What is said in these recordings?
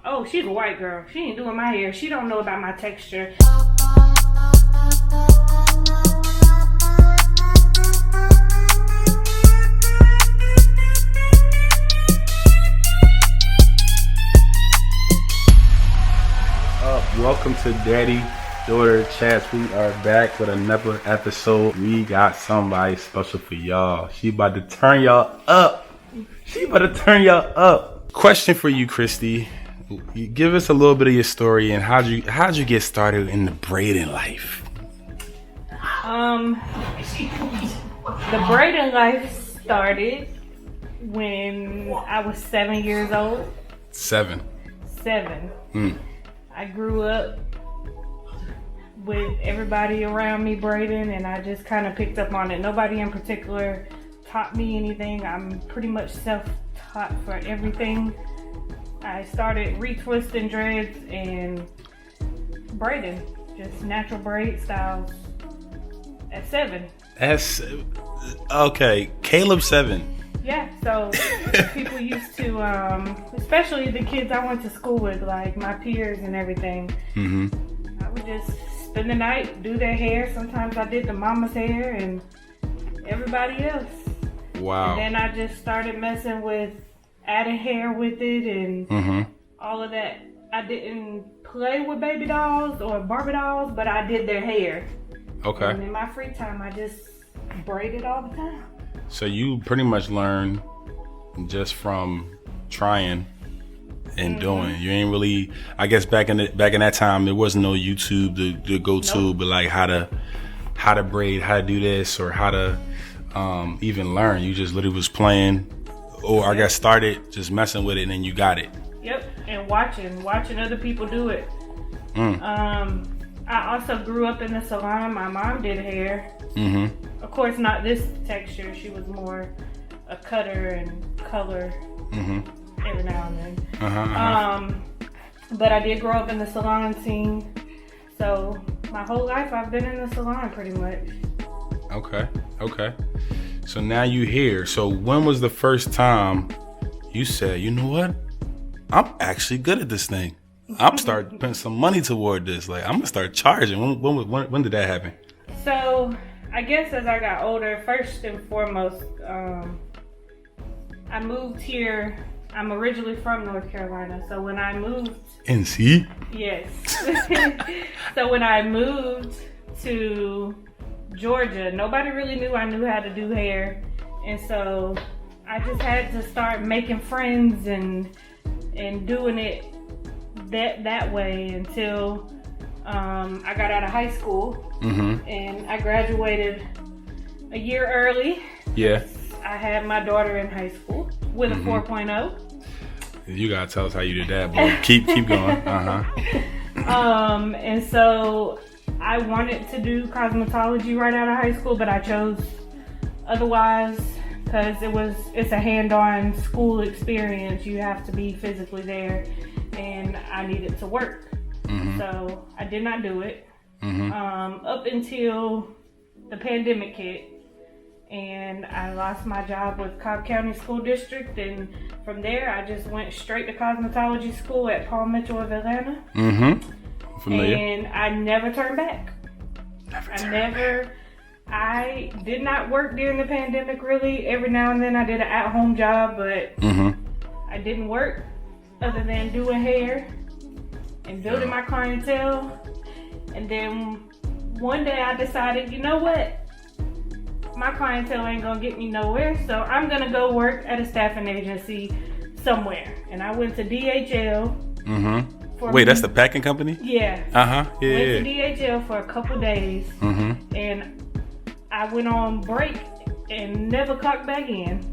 Oh, she's a white girl. She ain't doing my hair. She don't know about my texture. Welcome to Daddy Daughter Chats. We are back with another episode. We got somebody special for y'all. She about to turn y'all up. Question for you, Kristie. Give us a little bit of your story and how'd you get started in the braiding life? The braiding life started when I was 7 years old. 7. I grew up with everybody around me braiding, and I just kind of picked up on it. Nobody in particular taught me anything. I'm pretty much self-taught for everything. I started retwisting dreads and braiding, just natural braid styles at 7. That's okay. Caleb 7. Yeah, so people used to, especially the kids I went to school with, like my peers and everything. Mm-hmm. I would just spend the night, do their hair. Sometimes I did the mama's hair and everybody else. Wow. And then I just started messing with adding hair with it and all of that. I didn't play with baby dolls or Barbie dolls, but I did their hair. Okay. And in my free time, I just braided all the time. So you pretty much learned just from trying and doing. You ain't really, I guess back in that time there wasn't no YouTube to go to, but like how to braid, how to do this, or how to even learn. You just literally was playing, or I got started just messing with it, and then you got it. Yep, and watching other people do it. I also grew up in the salon. My mom did hair. Of course, not this texture. She was more a cutter and color every now and then. But I did grow up in the salon scene. So my whole life I've been in the salon pretty much. Okay. So now you here. So when was the first time you said, you know what? I'm actually good at this thing. I'm start putting some money toward this. Like I'm gonna start charging. When did that happen? So I guess as I got older, first and foremost, I moved here. I'm originally from North Carolina, so when I moved, NC? Yes. So when I moved to Georgia, nobody really knew I knew how to do hair, and so I just had to start making friends and doing it that way until I got out of high school. And I graduated a year early. Yeah. I had my daughter in high school with a 4.0. You gotta tell us how you did that, but keep going. And so I wanted to do cosmetology right out of high school, but I chose otherwise because it's a hand-on school experience. You have to be physically there, and I needed to work. So I did not do it up until the pandemic hit, and I lost my job with Cobb County School District, and from there I just went straight to cosmetology school at Paul Mitchell of Atlanta. Familiar. And I never turned back. I did not work during the pandemic really. Every now and then I did an at-home job, but I didn't work other than doing hair and building my clientele. And then one day I decided, you know what? My clientele ain't gonna get me nowhere, so I'm gonna go work at a staffing agency somewhere. And I went to DHL. Wait, that's the packing company? Yeah. Yeah. Went to DHL for a couple days. And I went on break and never clocked back in.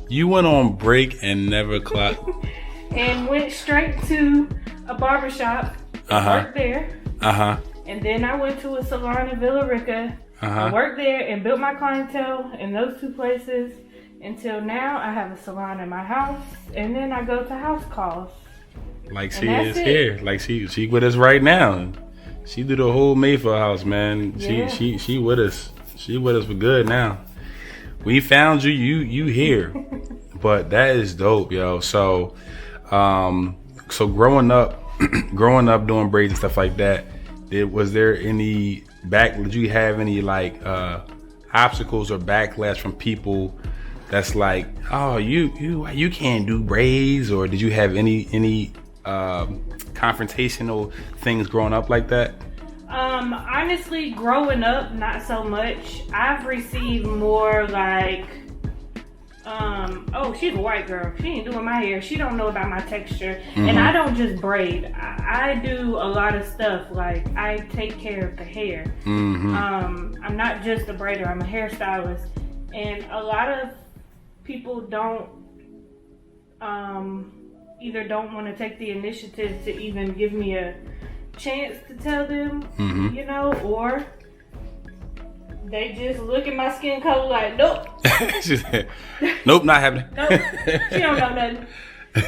You went on break and never clocked? And went straight to a barbershop. Worked there. And then I went to a salon in Villa Rica. I worked there and built my clientele in those two places until now. I have a salon in my house, and then I go to house calls. Like she is here. Like she with us right now. She do the whole Mayfield house, man. Yeah. She with us. She with us for good now. We found you. You here. But that is dope, yo. So, So growing up doing braids and stuff like that, was there any did you have any like obstacles or backlash from people that's like, oh, you can't do braids, or did you have any confrontational things growing up like that? Honestly, growing up, not so much. I've received more like, oh, she's a white girl. She ain't doing my hair. She don't know about my texture. Mm-hmm. And I don't just braid. I do a lot of stuff. Like, I take care of the hair. Mm-hmm. I'm not just a braider. I'm a hairstylist. And a lot of people don't, either don't want to take the initiative to even give me a chance to tell them, mm-hmm. you know, or they just look at my skin color like, nope. She said, nope, not happening. Nope, she don't know nothing.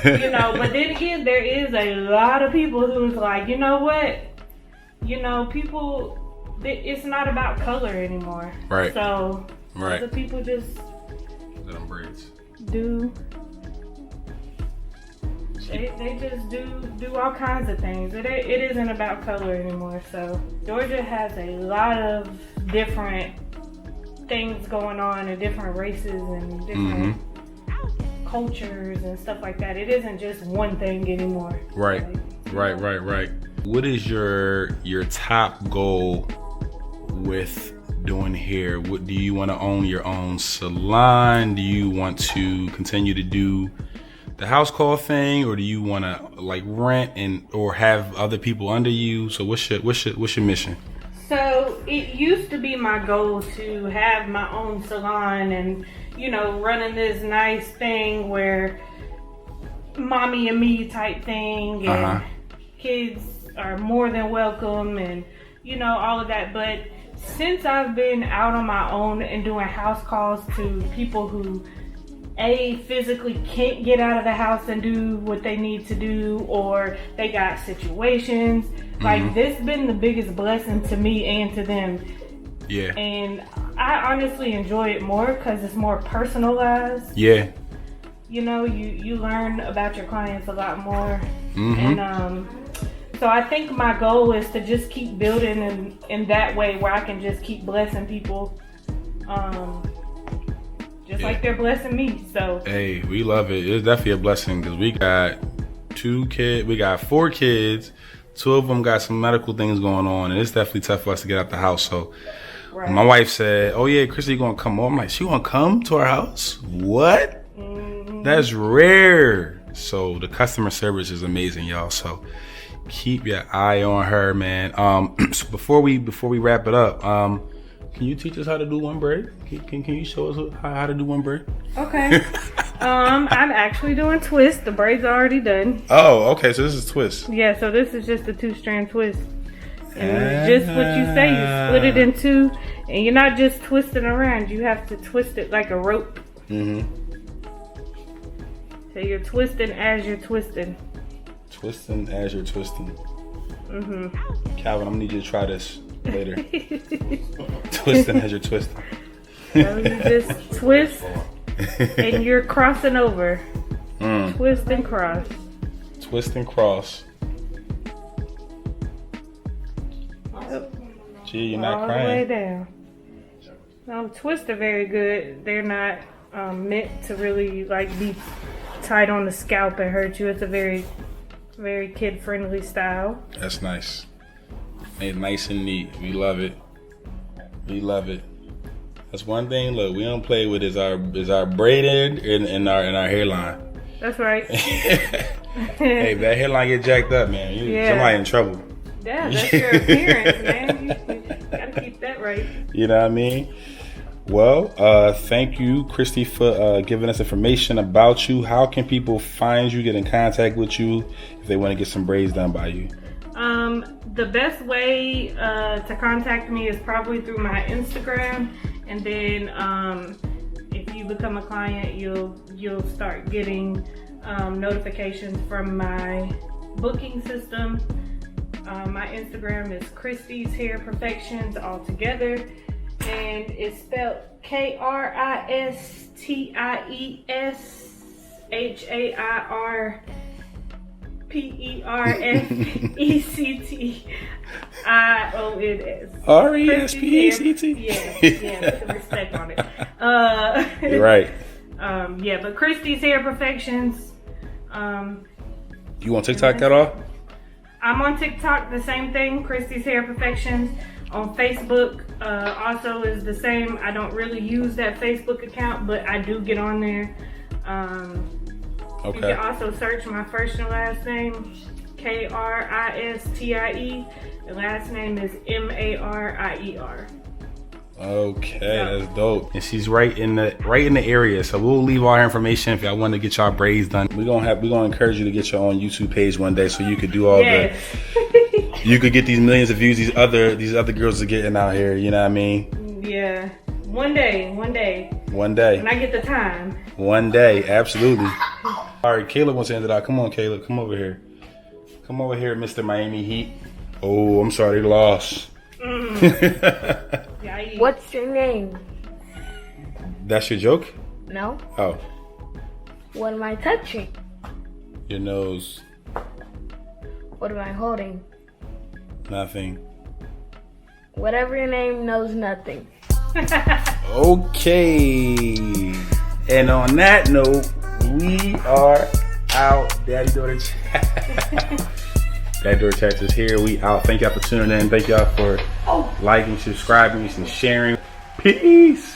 You know, but then again, there is a lot of people who's like, you know what? You know, people, it's not about color anymore. Right. So, right. the people just braids. do. They just do all kinds of things. It isn't about color anymore. So Georgia has a lot of different things going on, and different races and different mm-hmm. cultures and stuff like that. It isn't just one thing anymore. Right, like, right. What is your top goal with doing hair? What do you want to own your own salon? Do you want to continue to do the house call thing, or do you want to like rent or have other people under you? So what's your mission? So it used to be my goal to have my own salon and, you know, running this nice thing where mommy and me type thing, and kids are more than welcome, and, you know, all of that. But since I've been out on my own and doing house calls to people who physically can't get out of the house and do what they need to do, or they got situations, like this been the biggest blessing to me and to them. Yeah. And I honestly enjoy it more because it's more personalized. Yeah. You know, you learn about your clients a lot more. Mm-hmm. And so I think my goal is to just keep building in that way, where I can just keep blessing people. Just like they're blessing me. So hey, we love it. It's definitely a blessing because we got 4 kids. 2 of them got some medical things going on, and it's definitely tough for us to get out the house. So my wife said, oh yeah, Kristie gonna come over. I'm like, she gonna come to our house? What? Mm-hmm. That's rare. So the customer service is amazing, y'all. So keep your eye on her, man. So before we wrap it up, can you teach us how to do one braid? Can you show us how to do one braid? Okay. I'm actually doing twist. The braid's already done. Oh, okay. So this is twist. Yeah, so this is just a 2-strand twist. And just what you say, you split it in 2, and you're not just twisting around. You have to twist it like a rope. Mm-hmm. So you're twisting as you're twisting. Twisting as you're twisting. Mm-hmm. Calvin, I'm gonna need you to try this later. Twisting as you're twisting. So you just twist and you're crossing over. Twist and cross. Twist and cross. Gee, you're not crying. All the way down. No, twists are very good. They're not meant to really like be tight on the scalp and hurt you. It's a very, very kid-friendly style. That's nice. Made nice and neat. We love it. We love it. That's one thing. Look, we don't play with is our braided in our hairline. That's right. Hey, if that hairline get jacked up, man, somebody in trouble. Yeah, that's your appearance, man. You gotta keep that right. You know what I mean? Well, thank you, Kristie, for giving us information about you. How can people find you, get in contact with you if they want to get some braids done by you? The best way to contact me is probably through my Instagram, and then if you become a client, you'll start getting notifications from my booking system. My Instagram is Kristie's Hair Perfections all together, and it's spelled KRISTIESHAIR PRFECTIONS. RESPECT. Yeah, put some respect on it. You're right. Yeah, but Kristie's Hair Perfections. You on TikTok at all? I'm on TikTok, the same thing, Kristie's Hair Perfections. On Facebook, also is the same. I don't really use that Facebook account, but I do get on there. Okay. You can also search my first and last name, Kristie. The last name is Marier. Okay, that's dope. And she's right in the area, so we'll leave all her information if y'all want to get y'all braids done. We're gonna encourage you to get your own YouTube page one day, so you could do all you could get these millions of views these other girls are getting out here. You know what I mean? Yeah. One day. One day. When I get the time. One day, absolutely. All right, Caleb wants to end it out. Come on, Caleb, come over here. Come over here, Mr. Miami Heat. Oh, I'm sorry, they lost. What's your name? That's your joke? No. Oh. What am I touching? Your nose. What am I holding? Nothing. Whatever your name knows nothing. Okay. And on that note, we are out. Daddy Daughter Chat. Daddy Daughter Chat is here. We out. Thank y'all for tuning in. Thank y'all for liking, subscribing, and sharing. Peace.